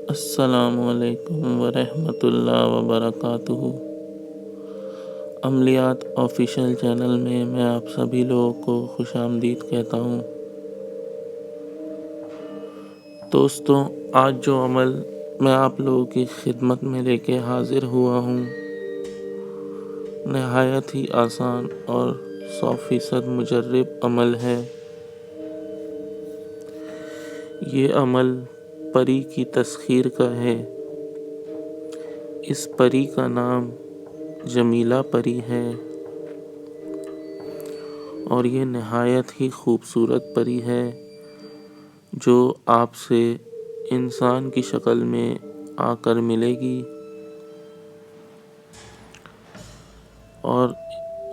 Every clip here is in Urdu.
السلام علیکم ورحمۃ اللہ وبرکاتہ۔ عملیات آفیشیل چینل میں آپ سبھی لوگوں کو خوش آمدید کہتا ہوں۔ دوستوں، آج جو عمل میں آپ لوگوں کی خدمت میں لے کے حاضر ہوا ہوں، نہایت ہی آسان اور 100% مجرب عمل ہے۔ یہ عمل پری کی تسخیر کا ہے۔ اس پری کا نام جمیلہ پری ہے اور یہ نہایت ہی خوبصورت پری ہے جو آپ سے انسان کی شکل میں آ کر ملے گی اور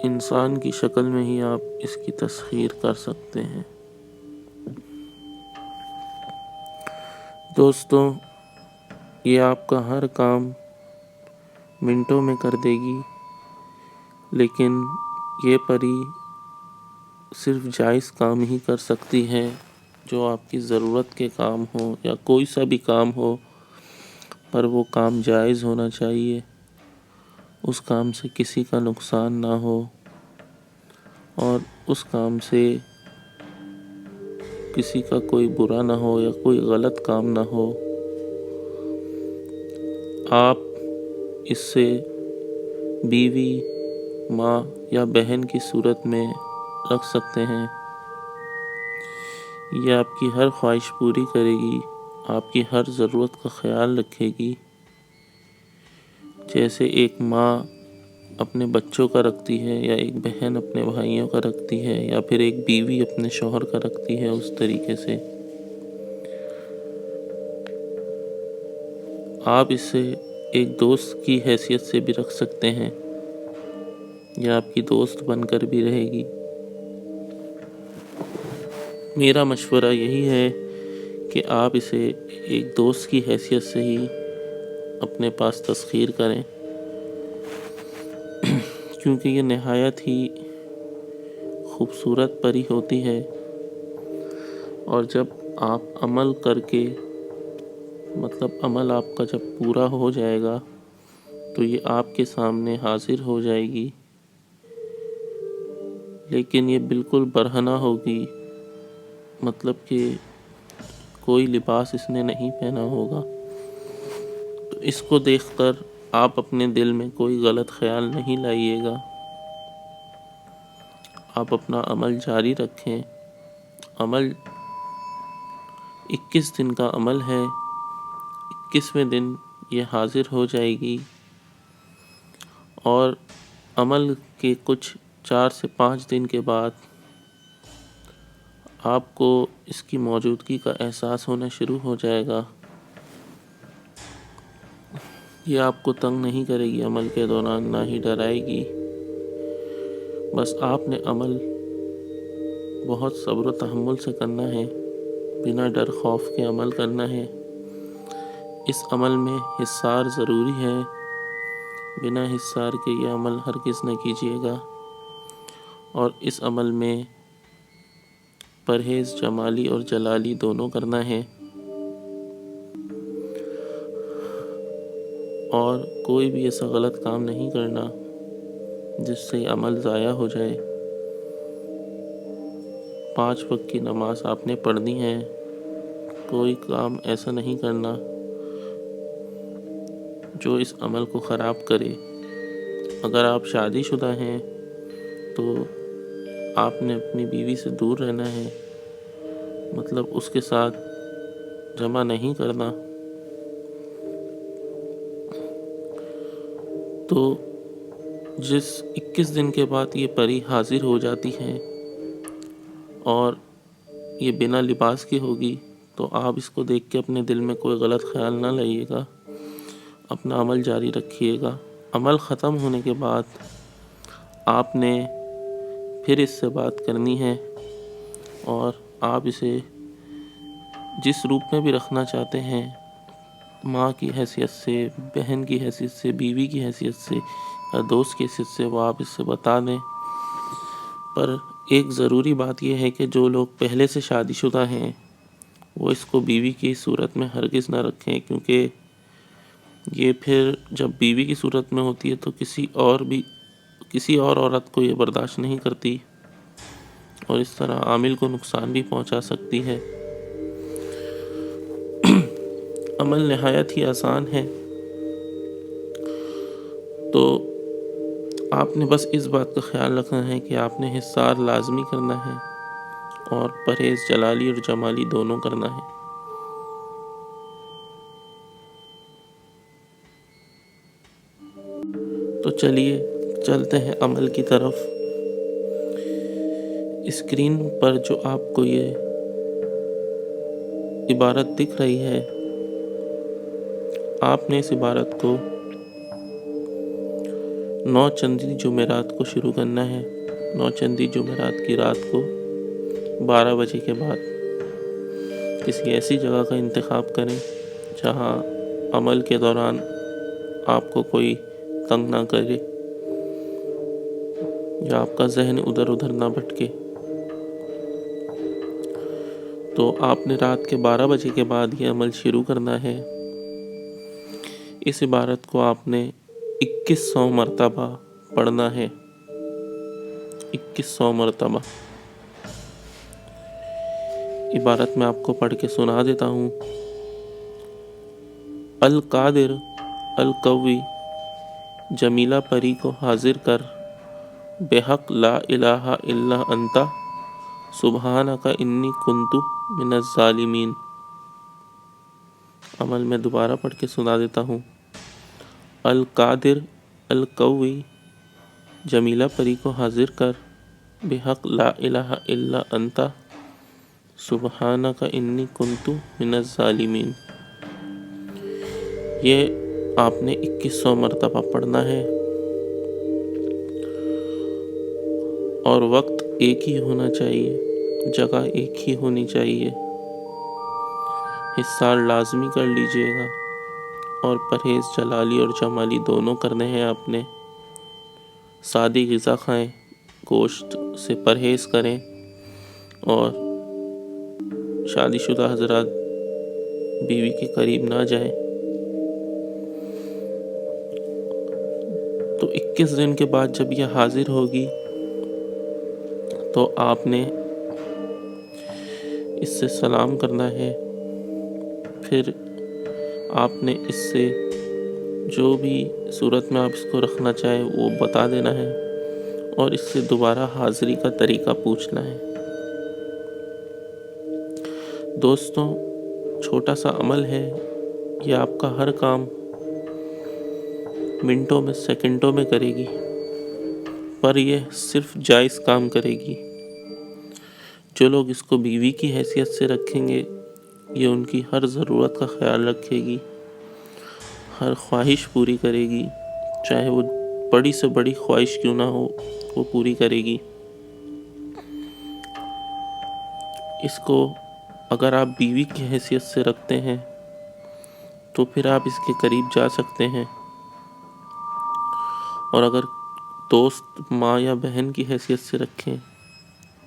انسان کی شکل میں ہی آپ اس کی تسخیر کر سکتے ہیں۔ دوستوں، یہ آپ کا ہر کام منٹوں میں کر دے گی، لیکن یہ پری صرف جائز کام ہی کر سکتی ہے، جو آپ کی ضرورت کے کام ہو یا کوئی سا بھی کام ہو، پر وہ کام جائز ہونا چاہیے۔ اس کام سے کسی کا نقصان نہ ہو اور اس کام سے کسی کا کوئی برا نہ ہو یا کوئی غلط کام نہ ہو۔ آپ اس سے بیوی، ماں یا بہن کی صورت میں رکھ سکتے ہیں۔ یہ آپ کی ہر خواہش پوری کرے گی، آپ کی ہر ضرورت کا خیال رکھے گی۔ جیسے ایک ماں اپنے بچوں کا رکھتی ہے، یا ایک بہن اپنے بھائیوں کا رکھتی ہے، یا پھر ایک بیوی اپنے شوہر کا رکھتی ہے، اس طریقے سے آپ اسے ایک دوست کی حیثیت سے بھی رکھ سکتے ہیں، یا آپ کی دوست بن کر بھی رہے گی۔ میرا مشورہ یہی ہے کہ آپ اسے ایک دوست کی حیثیت سے ہی اپنے پاس تسخیر کریں، کیونکہ یہ نہایت ہی خوبصورت پری ہوتی ہے، اور جب آپ عمل کر کے عمل آپ کا جب پورا ہو جائے گا تو یہ آپ کے سامنے حاضر ہو جائے گی، لیکن یہ بالکل برہنہ ہوگی، کہ کوئی لباس اس نے نہیں پہنا ہوگا۔ تو اس کو دیکھ کر آپ اپنے دل میں کوئی غلط خیال نہیں لائیے گا۔ آپ اپنا عمل جاری رکھیں۔ عمل 21 دن کا عمل ہے۔ 21ویں دن یہ حاضر ہو جائے گی، اور عمل کے کچھ 4 سے 5 دن کے بعد آپ کو اس کی موجودگی کا احساس ہونا شروع ہو جائے گا۔ یہ آپ کو تنگ نہیں کرے گی عمل کے دوران، نہ ہی ڈرائے گی۔ بس آپ نے عمل بہت صبر و تحمل سے کرنا ہے، بنا ڈر خوف کے عمل کرنا ہے۔ اس عمل میں حصار ضروری ہے، بنا حصار کے یہ عمل ہرگز نہ کیجیے گا۔ اور اس عمل میں پرہیز جمالی اور جلالی دونوں کرنا ہے، اور کوئی بھی ایسا غلط کام نہیں کرنا جس سے عمل ضائع ہو جائے۔ 5 وقت کی نماز آپ نے پڑھنی ہے۔ کوئی کام ایسا نہیں کرنا جو اس عمل کو خراب کرے۔ اگر آپ شادی شدہ ہیں تو آپ نے اپنی بیوی سے دور رہنا ہے، اس کے ساتھ جمع نہیں کرنا۔ تو جس 21 دن کے بعد یہ پری حاضر ہو جاتی ہے اور یہ بنا لباس کی ہوگی، تو آپ اس کو دیکھ کے اپنے دل میں کوئی غلط خیال نہ لائیے گا، اپنا عمل جاری رکھیے گا۔ عمل ختم ہونے کے بعد آپ نے پھر اس سے بات کرنی ہے، اور آپ اسے جس روپ میں بھی رکھنا چاہتے ہیں، ماں کی حیثیت سے، بہن کی حیثیت سے، بیوی کی حیثیت سے یا دوست کی حیثیت سے، وہ آپ اس سے بتا دیں۔ پر ایک ضروری بات یہ ہے کہ جو لوگ پہلے سے شادی شدہ ہیں وہ اس کو بیوی کی صورت میں ہرگز نہ رکھیں، کیونکہ یہ پھر جب بیوی کی صورت میں ہوتی ہے تو کسی اور عورت کو یہ برداشت نہیں کرتی اور اس طرح عامل کو نقصان بھی پہنچا سکتی ہے۔ عمل نہایت ہی آسان ہے، تو آپ نے بس اس بات کا خیال رکھنا ہے کہ آپ نے حصار لازمی کرنا ہے اور پرہیز جلالی اور جمالی دونوں کرنا ہے۔ تو چلیے چلتے ہیں عمل کی طرف۔ اسکرین پر جو آپ کو یہ عبارت دکھ رہی ہے، آپ نے اس عبارت کو 9 چندی جمعرات کو شروع کرنا ہے۔ 9 چندی جمعرات کی رات کو 12 بجے کے بعد کسی ایسی جگہ کا انتخاب کریں جہاں عمل کے دوران آپ کو کوئی تنگ نہ کرے یا آپ کا ذہن ادھر ادھر نہ بھٹکے۔ تو آپ نے رات کے 12 بجے کے بعد یہ عمل شروع کرنا ہے۔ اس عبارت کو آپ نے 2100 مرتبہ پڑھنا ہے، 2100 مرتبہ۔ عبارت میں آپ کو پڑھ کے سنا دیتا ہوں۔ القادر القوی جمیلہ پری کو حاضر کر، بحق لا الہ الا انت سبحانک انی کنت من الظالمین۔ عمل میں دوبارہ پڑھ کے سنا دیتا ہوں۔ القادر القوی جمیلہ پری کو حاضر کر، بحق لا الہ الا انت سبحانک انی کنت من الظالمین۔ یہ آپ نے 2100 مرتبہ پڑھنا ہے اور وقت ایک ہی ہونا چاہیے، جگہ ایک ہی ہونی چاہیے۔ حصار لازمی کر لیجئے گا اور پرہیز جلالی اور جمالی دونوں کرنے ہیں آپ نے۔ سادی غذا کھائیں، گوشت سے پرہیز کریں اور شادی شدہ حضرات بیوی کے قریب نہ جائیں۔ تو 21 دن کے بعد جب یہ حاضر ہوگی تو آپ نے اس سے سلام کرنا ہے، پھر آپ نے اس سے جو بھی صورت میں آپ اس کو رکھنا چاہیں وہ بتا دینا ہے اور اس سے دوبارہ حاضری کا طریقہ پوچھنا ہے۔ دوستوں، چھوٹا سا عمل ہے، یہ آپ کا ہر کام منٹوں میں سیکنڈوں میں کرے گی، پر یہ صرف جائز کام کرے گی۔ جو لوگ اس کو بیوی کی حیثیت سے رکھیں گے، یہ ان کی ہر ضرورت کا خیال رکھے گی، ہر خواہش پوری کرے گی، چاہے وہ بڑی سے بڑی خواہش کیوں نہ ہو، وہ پوری کرے گی۔ اس کو اگر آپ بیوی کی حیثیت سے رکھتے ہیں تو پھر آپ اس کے قریب جا سکتے ہیں، اور اگر دوست، ماں یا بہن کی حیثیت سے رکھیں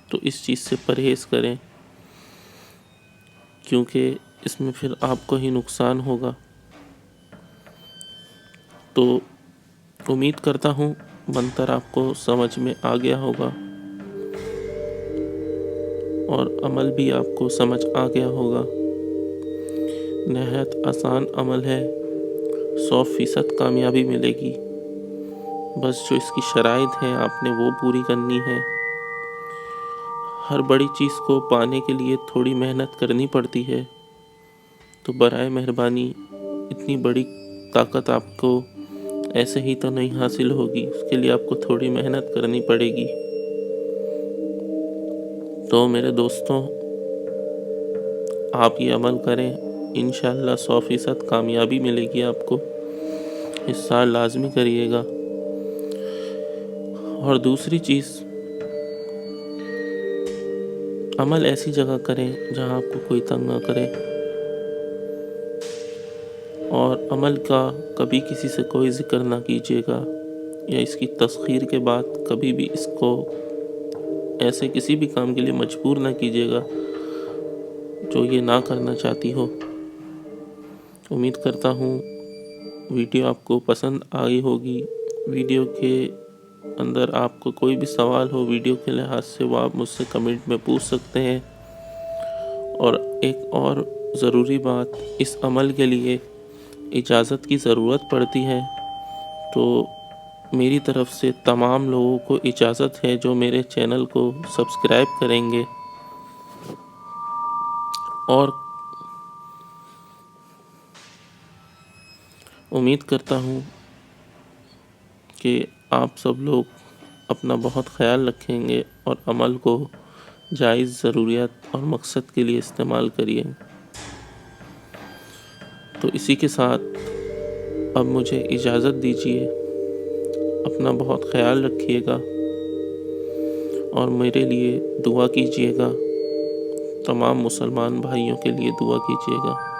تو اس چیز سے پرہیز کریں، کیونکہ اس میں پھر آپ کو ہی نقصان ہوگا۔ تو امید کرتا ہوں منتر آپ کو سمجھ میں آ گیا ہوگا اور عمل بھی آپ کو سمجھ آ گیا ہوگا۔ نہایت آسان عمل ہے، 100% کامیابی ملے گی۔ بس جو اس کی شرائط ہیں آپ نے وہ پوری کرنی ہے۔ ہر بڑی چیز کو پانے کے لیے تھوڑی محنت کرنی پڑتی ہے، تو برائے مہربانی اتنی بڑی طاقت آپ کو ایسے ہی تو نہیں حاصل ہوگی، اس کے لیے آپ کو تھوڑی محنت کرنی پڑے گی۔ تو میرے دوستوں، آپ یہ عمل کریں، انشاءاللہ 100% کامیابی ملے گی آپ کو۔ حصار لازمی کریے گا۔ اور دوسری چیز، عمل ایسی جگہ کریں جہاں آپ کو کوئی تنگ نہ کرے، اور عمل کا کبھی کسی سے کوئی ذکر نہ کیجیے گا، یا اس کی تسخیر کے بعد کبھی بھی اس کو ایسے کسی بھی کام کے لیے مجبور نہ کیجیے گا جو یہ نہ کرنا چاہتی ہو۔ امید کرتا ہوں ویڈیو آپ کو پسند آئی ہوگی۔ ویڈیو کے اندر آپ کو کوئی بھی سوال ہو ویڈیو کے لحاظ سے، وہ آپ مجھ سے کمنٹ میں پوچھ سکتے ہیں۔ اور ایک اور ضروری بات، اس عمل کے لیے اجازت کی ضرورت پڑتی ہے، تو میری طرف سے تمام لوگوں کو اجازت ہے جو میرے چینل کو سبسکرائب کریں گے اور امید کرتا ہوں کہ آپ سب لوگ اپنا بہت خیال رکھیں گے اور عمل کو جائز ضروریات اور مقصد کے لیے استعمال کریے۔ تو اسی کے ساتھ اب مجھے اجازت دیجیے۔ اپنا بہت خیال رکھیے گا اور میرے لیے دعا کیجیے گا۔ تمام مسلمان بھائیوں کے لیے دعا کیجیے گا۔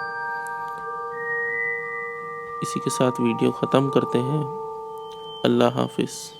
اسی کے ساتھ ویڈیو ختم کرتے ہیں۔ اللہ حافظ۔